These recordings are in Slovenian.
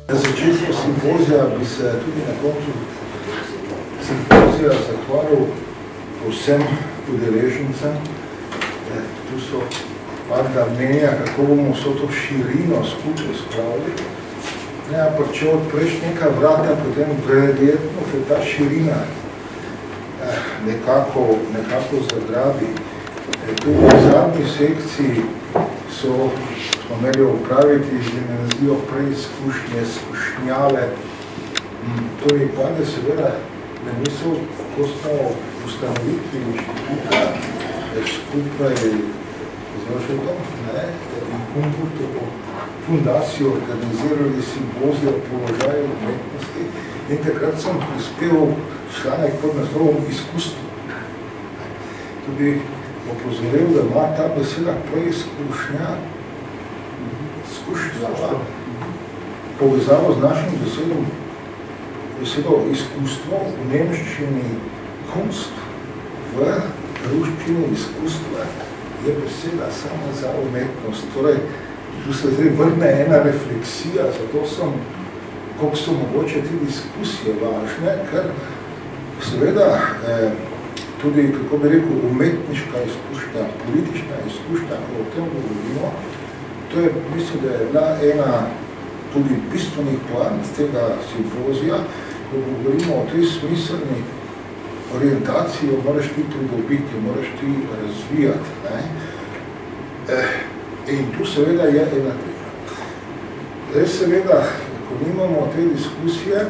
Na začetku simpozija bi se tudi na koncu simpozija zahvalil vsem udeležencem. Tu so varda mnenja, kako bomo vso to širino skupaj spravili. Pa če odpreš neka vrata, potem verjetno se ta širina nekako zagrabi. Tu v zadnji sekciji smo imeli opraviti, že me nazdijo preizkušnje, skušnjave. To mi pade seveda, da misel, ko smo v ustanovitvi inštituta skupaj z Jožetom in Humboldtovo fundacijo organizirali simpozij o položaju umetnosti in takrat sem prispeval članek pod naslovom izkustvo. Tudi opozoril, da ima ta beseda preizkušnja, skušnjava, povezavo z našim besedo izkustvo, v nemščini kunst, v ruščini izkustva je beseda sama za umetnost. Torej, tu se zdaj vrne ena refleksija, zato sem, koliko so mogoče te diskusije važne, ker seveda tudi, kako bi rekel, umetniška izkušnja, politična izkušnja, ko o tem govorimo, to je, mislim, da je bila ena tudi bistvenih poant tega simpozija, ko govorimo o tej smiselni orientaciji, jo moraš ti pridobiti, moraš ti razvijati. In tu seveda je ena tega. Zdaj seveda, ko nimamo te diskusije,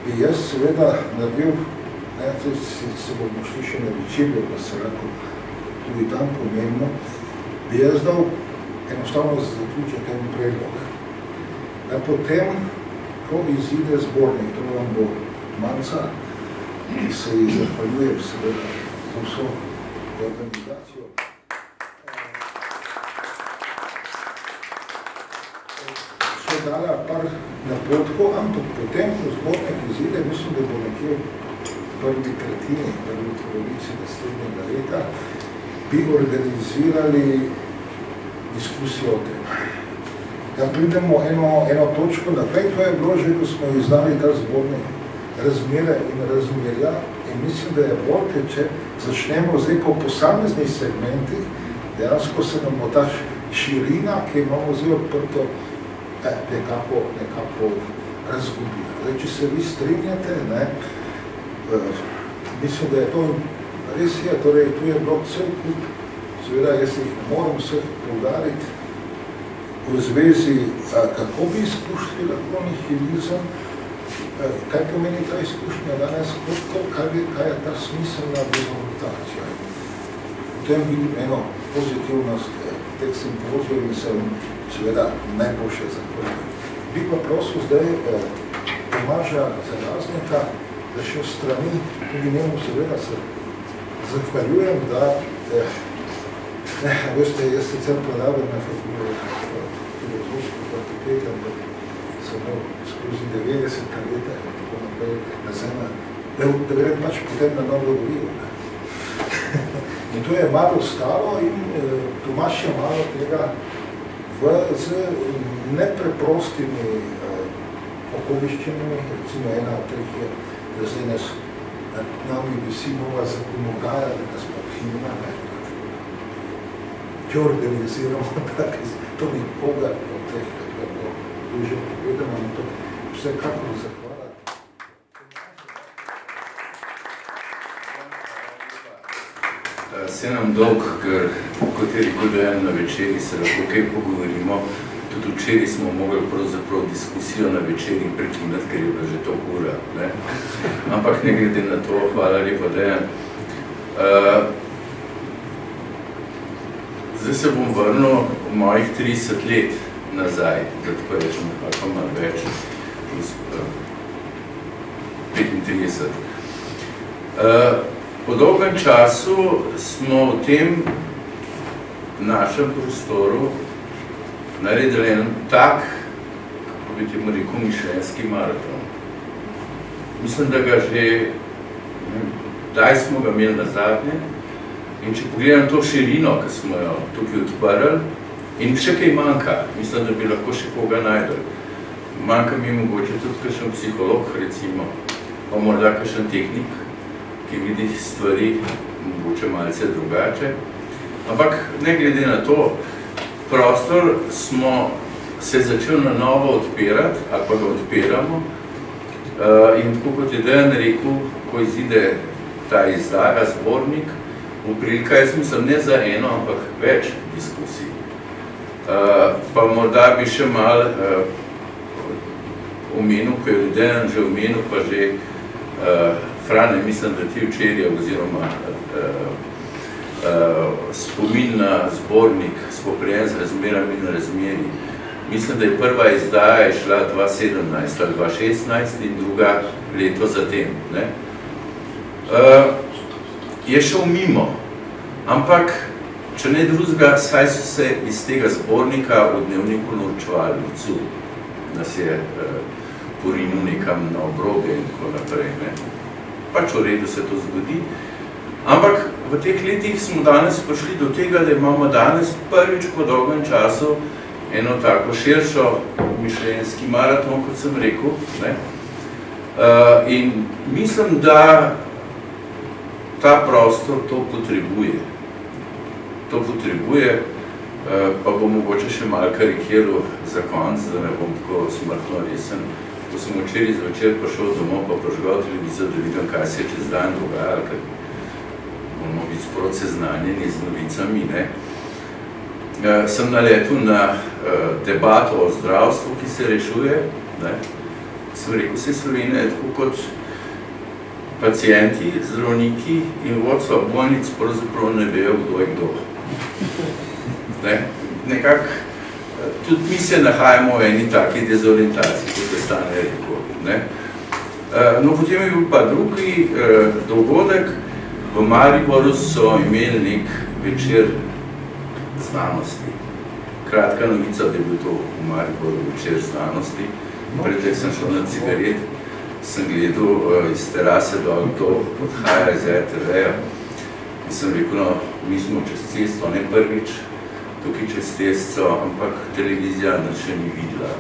bi jaz seveda naredil, se bomo šli še na večerjo, da se lahko tudi tam pomembno, bi jaz dal enostavno zaključiti en predlog. Da potem, ko izide zbornik, to vam bo manjca, ki se ji zahvaljujem seveda za vso organizacijo. Še dala par napotkov, ampak potem, ko zbornik izide, mislim, da bo nekje prvi tretjini, prvi polovici naslednjega leta, bi organizirali diskusijo o tem. Da pridemo eno točko naprej, to je bilo že, ko smo izdali ta zbornik, razmere in razmerja. In mislim, da je bolj, če začnemo zdaj po posameznih segmentih, dejansko se nam bo ta širina, ki imamo zdaj odprto, nekako razgubila. Zdaj, če se vi strinjate, mislim, da je to res je, torej tu je bilo cel kup, seveda jaz jih ne moram vseh poudariti, v zvezi, kako bi izkušali lahko nihilizem, kaj pomeni ta izkušnja danes, kaj je ta smiselna dezorientacija. Potem vidim eno pozitivnost teh simpozijev in sem seveda najboljše zahvaljujem. Bi pa prosil zdaj Tomaža Zelaznika, da še v strani, tudi njemu seveda se zahvaljujem, da veste, jaz sicer predavam na filozofsko fakultete, ampak samo skozi 90 leta in tako naprej na zemlja, da gre pač potem na novo govorijo. In to je malo stalo in Tomaž je malo tega z nepreprostimi okoliščinami, recimo ena od teh je, da zdaj nas nami visi nova zakonodaja, da nas pa himna, če organiziramo tako, to nikoga od teh, kako je že povedano, in to vsekakor zahvala. Se nam dolg, ker kot je rekel Dejan na večeri, se lahko kaj pogovorimo. Tudi včeraj smo mogli pravzaprav diskusijo na večeri prekinati, ker je bila že toliko ura. Ampak ne glede na to, hvala lepa Dejan. Zdaj se bom vrnil v mojih 30 let nazaj, da tako rečem, kako malo več, plus 35. Po dolgem času smo v tem našem prostoru naredili en tak, kako bi temu rekel, mišljenjski maraton. Mislim, da ga že, daj smo ga imeli nazadnje, in če pogledam to širino, ki smo jo tukaj odprli, in še kaj manjka, mislim, da bi lahko še koga najdel. manjka mi mogoče tudi kakšen psiholog, recimo, pa morda kakšen tehnik, ki vidi stvari mogoče malce drugače. Ampak ne glede na to, prostor smo se začeli na novo odpirati, ali pa ga odpiramo. In tako kot je Dejan rekel, ko izide ta izdaja, zbornik, v prilika, jaz mislim, ne za eno, ampak več diskusij. Pa morda bi še malo omenil, ko je Dejan že omenil, pa že Frane, mislim, da ti včerja, oziroma spomin na zbornik, spoprijen z razmerami in razmeri. Mislim, da je prva izdaja šla 2017 ali 2016 in druga leto zatem. Je šel mimo, ampak, če ne drugega, saj so se iz tega zbornika v dnevniku norčevali licu, nas je porinil nekam na obrobje in tako naprej. Pač v redu se to zgodi. Ampak v teh letih smo danes prišli do tega, da imamo danes prvič po dolgem času eno tako širšo mišljenjski maraton, kot sem rekel. In mislim, da ta prostor to potrebuje. To potrebuje, pa bom mogoče še malo karikiral za konc, da ne bom tako smrtno resen. Ko sem včeraj zvečer prišel domov, pa požgal televizijo, da vidim, kaj se je čez dan dogajalo, ker bomo biti sproti seznanjeni z novicami. Sem naletel na debato o zdravstvu, ki se rešuje. Sem rekel, se Slovenija je tako kot pacienti, zdravniki in vodstva bolnic pravzaprav ne vejo, kdo je kdo. Nekako, tudi mi se nahajamo v eni taki dezorientaciji, kot je Stane rekel. No, potem je bil pa drugi dogodek. V Mariboru so imeli nek večer znanosti. Kratka novica, da je bil to v Mariboru večer znanosti. Predtem sem šel na cigaret, sem gledal iz terase dol, kdo odhaja iz RTV-ja. In sem rekel, no, mi smo čez cesto, ne prvič, tukaj čez cesto, ampak televizija nas še ni videla,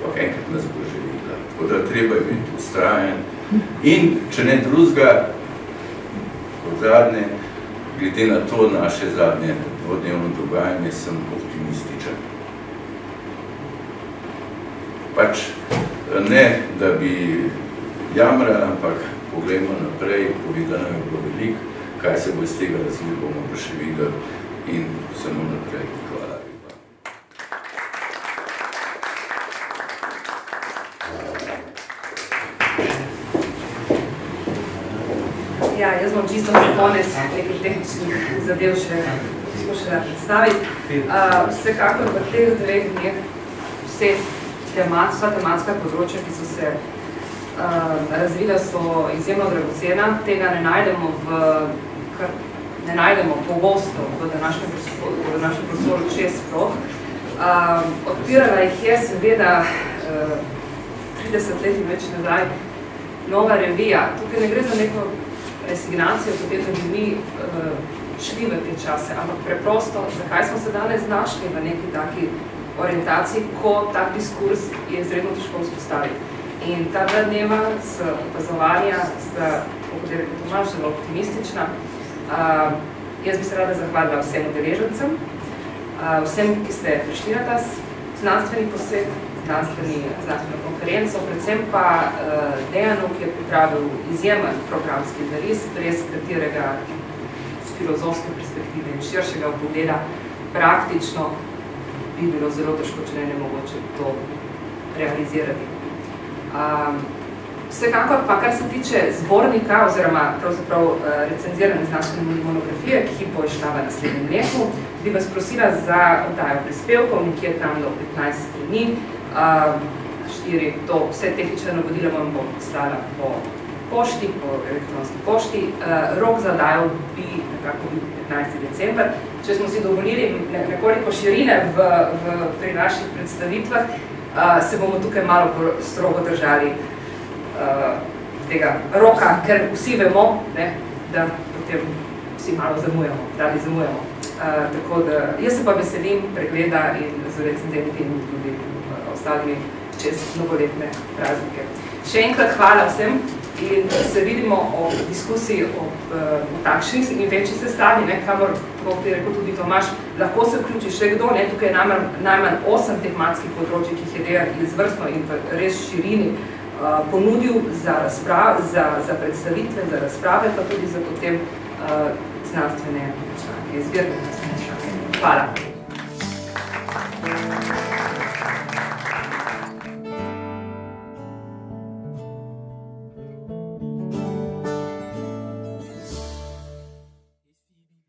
pa enkrat nas bo že videla. Tako da treba je biti ustrajen. In, če ne drugega, kot zadnje, glede na to naše zadnje dvodnevno dogajanje, sem optimističen. Pač ne, da bi jamrali, ampak poglejmo naprej, povedano je bilo veliko, kaj se bo iz tega razvil, bomo pa še videli in samo naprej. Hvala lepa. Ja, jaz bom čisto za konec nekaj tehničnih zadev še poskušala predstaviti. Vsekakor v teh dveh dneh vsa tematska področja, ki so se razvila, so izjemno dragocena. Tega ne najdemo pogosto v današnjem prostoru čez sploh. Odpirala jih je seveda 30 let in več nazaj nova revija. Tukaj ne gre za neko resignacijo, potem da bi mi šli v te čase, ampak preprosto, zakaj smo se danes znašli v neki taki orientaciji, ko tak diskurs je izredno težko vzpostaviti. In ta dva dneva z opazovanja sta, kot je rekel Tomaž, zelo optimistična. Jaz bi se rada zahvalila vsem udeležencem, vsem, ki ste prišli na ta znanstveni posvet, znanstveno konferenco, predvsem pa Dejanu, ki je pripravil izjemen programski zaris, brez katerega z filozofske perspektive in širšega pogleda praktično bi bilo zelo težko, če ne nemogoče to realizirati. Vsekakor pa, kar se tiče zbornika oziroma pravzaprav recenzirane znanstvene monografije, ki bo išla v naslednjem letu, bi vas prosila za oddajo prispevkov, nekje tam do 15 strani. Vse tehnične navodila vam bom poslala po pošti, po elektronski pošti. Rok za oddajo bi nekako bil 15. december. Če smo si dovolili nekoliko širine pri naših predstavitvah, se bomo tukaj malo strogo držali tega roka, ker vsi vemo, da potem vsi malo zamujamo. Tako da, jaz se pa veselim pregleda in z recenzenti in tudi ostalimi čez novoletne praznike. Še enkrat hvala vsem in se vidimo o diskusiji o takšnih in večji sestavi, kamor, kot je rekel tudi Tomaž, lahko se vključi še kdo, tukaj je najmanj 8 tematskih področij, ki jih je Dejan izvrstno in res širini ponudil za predstavitve, za razprave, pa tudi za potem znanstvene članke, izvirne znanstvene članke. Hvala.